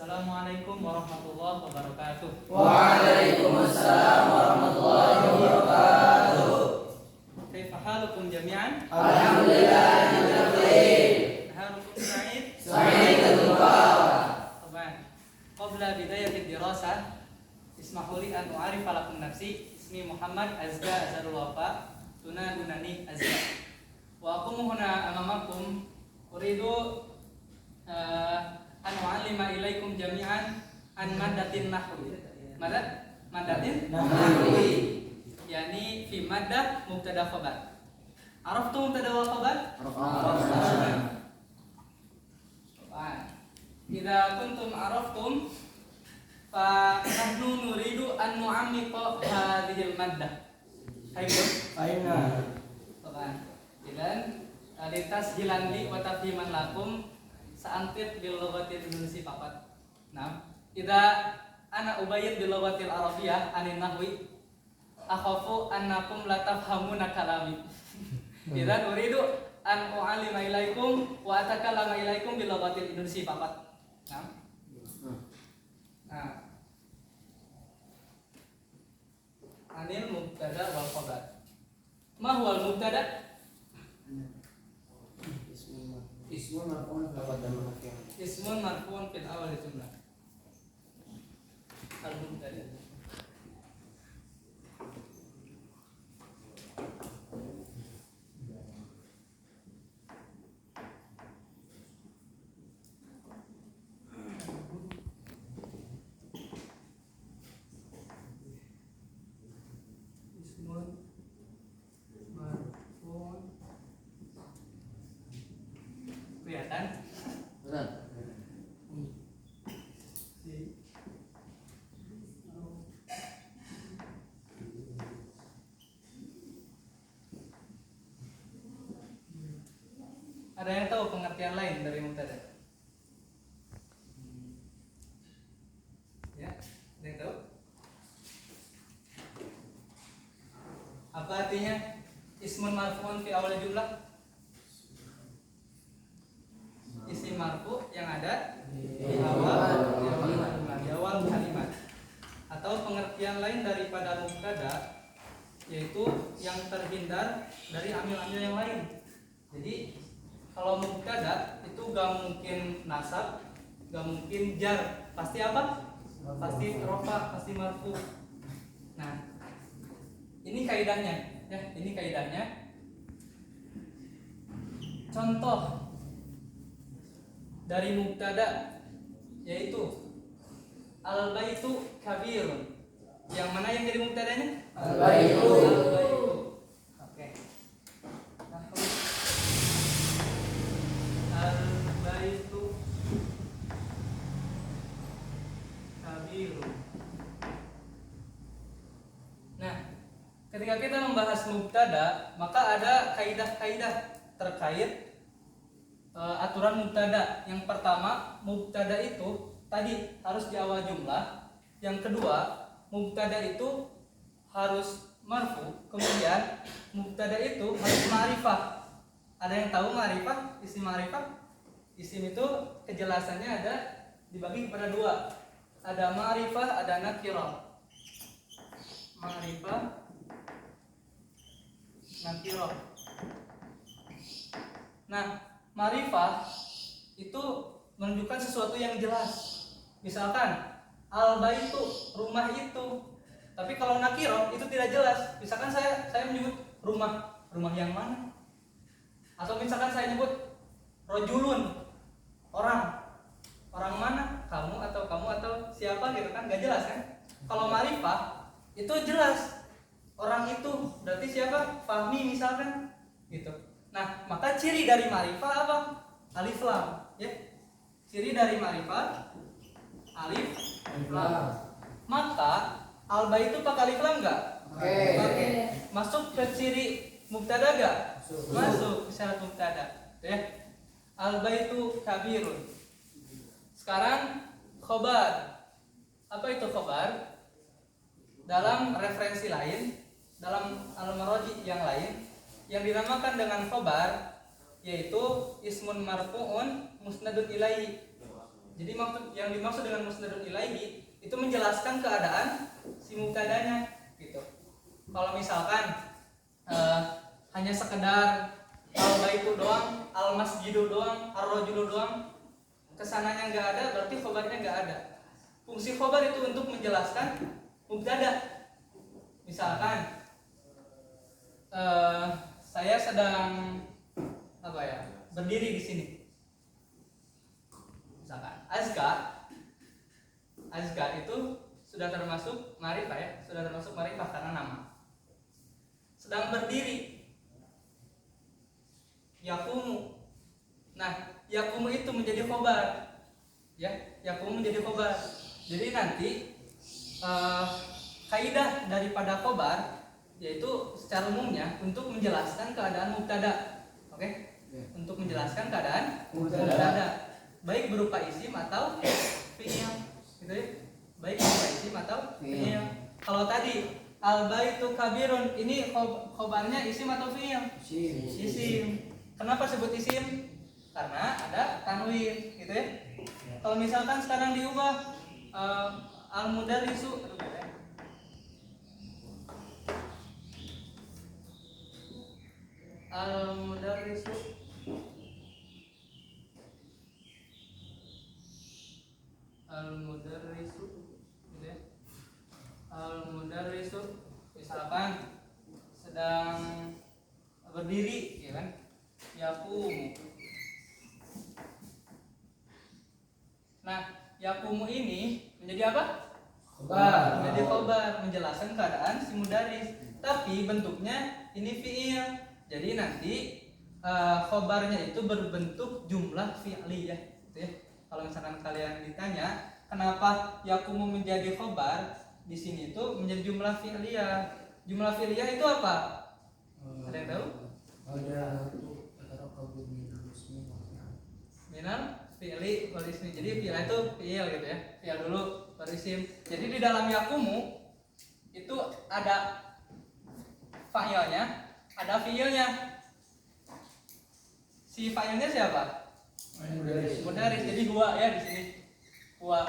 Assalamualaikum warahmatullahi wabarakatuh. Waalaikumsalam warahmatullahi wabarakatuh. Kaifa halukum jami'an? Alhamdulillah kita baik. Halukum sa'id? Sa'id al-mubarak. Taban. Qabla bidayati dirasah, ismahu li an u'arifa lakum nafsi. Ismi Muhammad Azza Azharul Wafa, tunadunani Azza. Wa aqumu huna amamakum uridu an u'allima ilaikum jami'an an maddatin nahwi. Maddatin nahwi. Yani fi maddah mubtada khabar. Araftum mubtada wa khabar? Arafna. Idza kuntum araftum fa nahnu nuridu an nu'ammiqa hadhil maddah. Aina. Idan litashilan li wa tafhiman lakum sa'antit bil lughatil Indonesia papat. Nah, idza ana ubayyid bil lughatil arabiyyah anin nahwi akhafu annakum la tafhamuna kalami. Idan uridu an u'allima ilaikum wa atakallama ilaikum bil lughatil Indonesia papat. Nah, anil mubtada wal khabar. Ma huwal mubtada? Ismun marfu'un fil awal jumlah. Al mubtada. Kelihatan? Ada yang tahu pengertian lain dari mubtada? Ya, ada yang tahu? Apa artinya ismun marfu'un fi awal jumlah? Isim marfu yang ada di awal kalimat. Atau pengertian lain daripada mubtada yaitu yang terhindar dari amil-amil yang lain. Jadi kalau mubtada itu gak mungkin nasab, gak mungkin jar, pasti apa? Pasti rofa, pasti marfu. Nah, ini kaidahnya, ya, ini kaidahnya. Contoh dari mubtada yaitu al-baitu kabir. Yang mana yang jadi mubtadanya? Al-baitu. Oke. Al-baitu kabir. Nah, ketika kita membahas mubtada, maka ada kaidah-kaidah terkait aturan mubtada. Yang pertama, mubtada itu tadi harus di awal jumlah. Yang kedua, mubtada itu harus marfu. Kemudian mubtada itu harus ma'rifah. Ada yang tahu ma'rifah? Isim ma'rifah? Isim itu kejelasannya ada dibagi kepada dua. Ada ma'rifah, ada nakirah. Ma'rifah, nakirah. Nah, ma'rifah itu menunjukkan sesuatu yang jelas. Misalkan al-baitu, rumah itu. Tapi kalau nakirah itu tidak jelas. Misalkan saya menyebut rumah yang mana? Atau misalkan saya nyebut rojulun, orang mana? Kamu atau siapa gitu kan? Gak jelas kan? Kalau ma'rifah itu jelas. Orang itu berarti siapa? Fahmi misalkan gitu. Nah, maka ciri dari ma'rifah apa? Alif lam, ya. Ciri dari ma'rifah alif lam. Maka al-baitu pakai alif lam enggak? Oke. Masuk ke ciri mubtada enggak? Masuk ke syarat mubtada, ya. Al-baitu kabirun. Sekarang khobar. Apa itu khobar? Dalam referensi lain, dalam al-maraji yang lain, yang dinamakan dengan khobar yaitu ismun marfu'un musnadun ilaihi. Jadi yang dimaksud dengan musnadun ilaihi itu menjelaskan keadaan si mubtadanya gitu. Kalau misalkan hanya sekedar al baitu doang, al masjidu doang, ar rajulu doang, kesananya nggak ada, berarti khobarnya nggak ada. Fungsi khobar itu untuk menjelaskan mubtada. Misalkan saya sedang berdiri di sini. Misalkan azka itu sudah termasuk ma'rifah ya, sudah termasuk ma'rifah karena nama. Sedang berdiri, yakumu. Nah, yakumu itu menjadi khobar, ya, yakumu menjadi khobar. Jadi nanti kaidah daripada khobar yaitu secara umumnya untuk menjelaskan keadaan mubtada, oke? Untuk menjelaskan keadaan mubtada, baik berupa isim atau fi'il, gitu ya. Baik berupa isim atau fi'il. Kalau tadi al baitu kabirun, ini khobarnya isim atau fi'il? Isim. Kenapa sebut isim? Karena ada tanwin, gitu ya. Kalau misalkan sekarang diubah al mudarrisu, al mudarrisu gitu ya. Al mudarrisu misalkan sedang berdiri, ya kan? Yakumu. Nah, yakumu ini menjadi apa? Khobar. Menjadi khobar, menjelaskan keadaan si mudarris. Tapi bentuknya ini fi'il. Jadi nanti khobarnya itu berbentuk jumlah fi'liyah, gitu ya. Kalau misalkan kalian ditanya kenapa yakumu menjadi khobar, di sini itu menjadi jumlah fi'liyah. Jumlah fi'liyah itu apa? Ada yang tahu? Ada Minal fi'li wal ismi. Jadi fi'il itu fi'il gitu ya. Fi'il dulu baru isim. Jadi di dalam yakumu itu ada fa'ilnya, ada fi'ilnya. Si fa'ilnya siapa? Mudaris. Jadi huwa ya di sini. Huwa.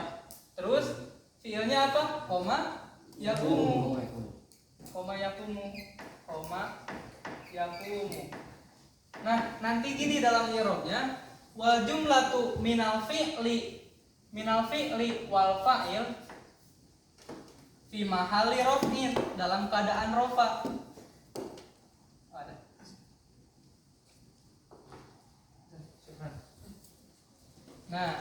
Terus fi'ilnya apa? Koma yakumu. Koma yakumu. Koma yakumu. Nah, nanti gini dalam i'rabnya, wal jumlatu minal fi'li wal fa'il fi mahalli raf'in, dalam keadaan rofa. Ada. Nah,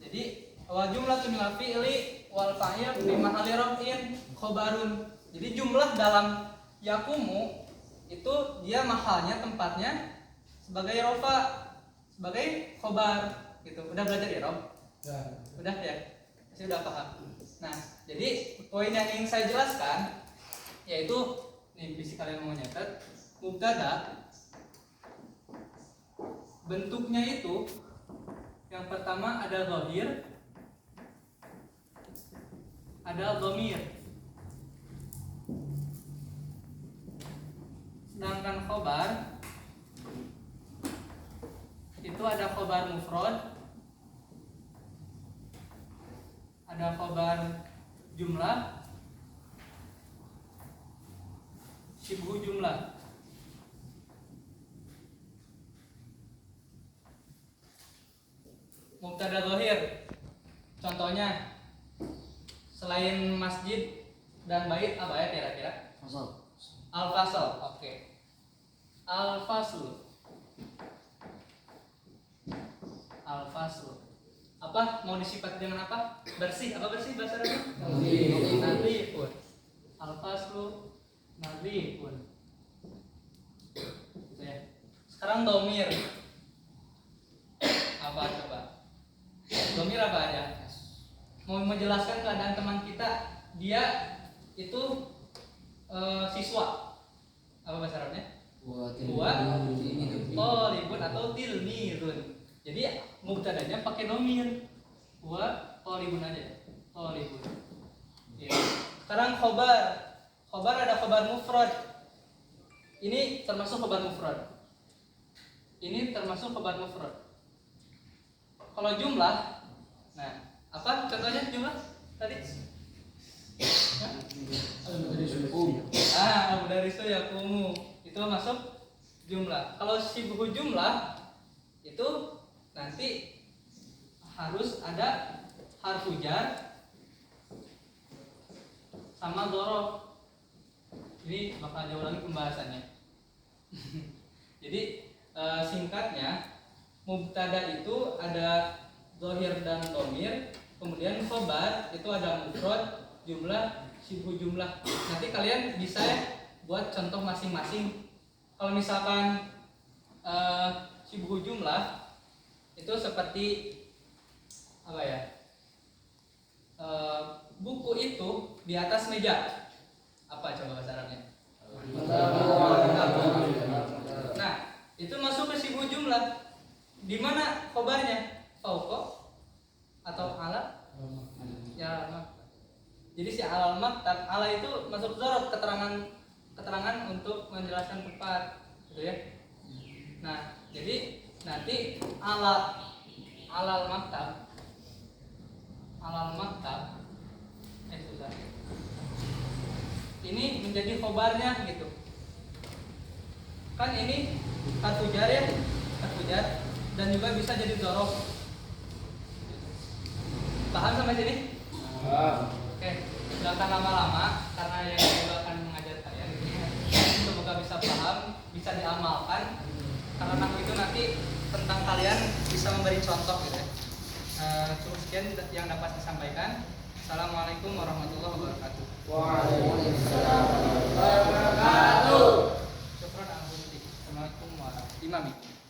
jadi wal jumlatu minal fi'li wal fa'il fi mahalli raf'in khobarun. Jadi jumlah dalam yakumu itu dia mahalnya, tempatnya sebagai rofa, sebagai khobar gitu. Udah belajar ya, Rob? Udah ya? Masih udah paham. Nah, jadi poin yang ingin saya jelaskan yaitu nih, bisa kalian mau nyatet, mubtada bentuknya itu yang pertama ada dhahir, ada dhamir. Sedangkan khobar itu ada khobar mufrad, ada khobar jumlah, syibhu jumlah. Mubtada dhahir contohnya selain masjid dan bait apa ya kira-kira? Al-fasl. Oke. Al-fasl. Al-fasl. Apa mau disifat dengan apa? Bersih. Apa bersih bahasa Arabnya? Nadhifun. Al-faslu nadhifun. Gitu ya. Sekarang dhamir. Apa coba? Dhamir apa aja? Mau menjelaskan keadaan teman kita, dia itu siswa. Apa bahasa Arabnya? Talibun atau tilmidun. Jadi mubtadanya pakai dhamir. Huwa talibun aja. Talibun. Ya. Sekarang khobar. Khobar ada khobar mufrad. Ini termasuk khobar mufrad. Ini termasuk khobar mufrad. Kalau jumlah Nah, apa contohnya jumlah tadi? Hah? Al-mudarisu yaqumu itu masuk jumlah. Kalau syibhu jumlah itu nanti harus ada harfu jar sama dzaraf. Ini bakal jauh lagi pembahasannya. Jadi singkatnya mubtada itu ada zahir dan dhamir, kemudian khobar itu ada mufrad, jumlah, syibhu jumlah. Nanti kalian bisa buat contoh masing-masing. Kalau misalkan syibhu jumlah itu seperti apa ya? Buku itu di atas meja. Apa coba bahasa Arabnya? Nah, itu masuk ke syibhu jumlah. Di mana khobarnya? Fauqa atau ala? Ya, jadi si alal maktab, ala itu masuk dzaraf, keterangan untuk menjelaskan tempat, gitu ya. Nah, jadi nanti alal maktab susah. Ini menjadi khobarnya gitu. Kan ini harfu jar ya, harfu jar dan juga bisa jadi dzaraf. Paham sampai sini? Oke, nggak akan lama-lama karena yang juga akan mengajar kalian. Semoga bisa paham, bisa diamalkan. Karena nahwu itu nanti tentang kalian bisa memberi contoh gitu ya. Cukup sekian yang dapat disampaikan. Assalamualaikum warahmatullahi wabarakatuh. Waalaikumsalam warahmatullahi wabarakatuh. Syukran al-Assalamualaikum warahmatullahi wabarakatuh.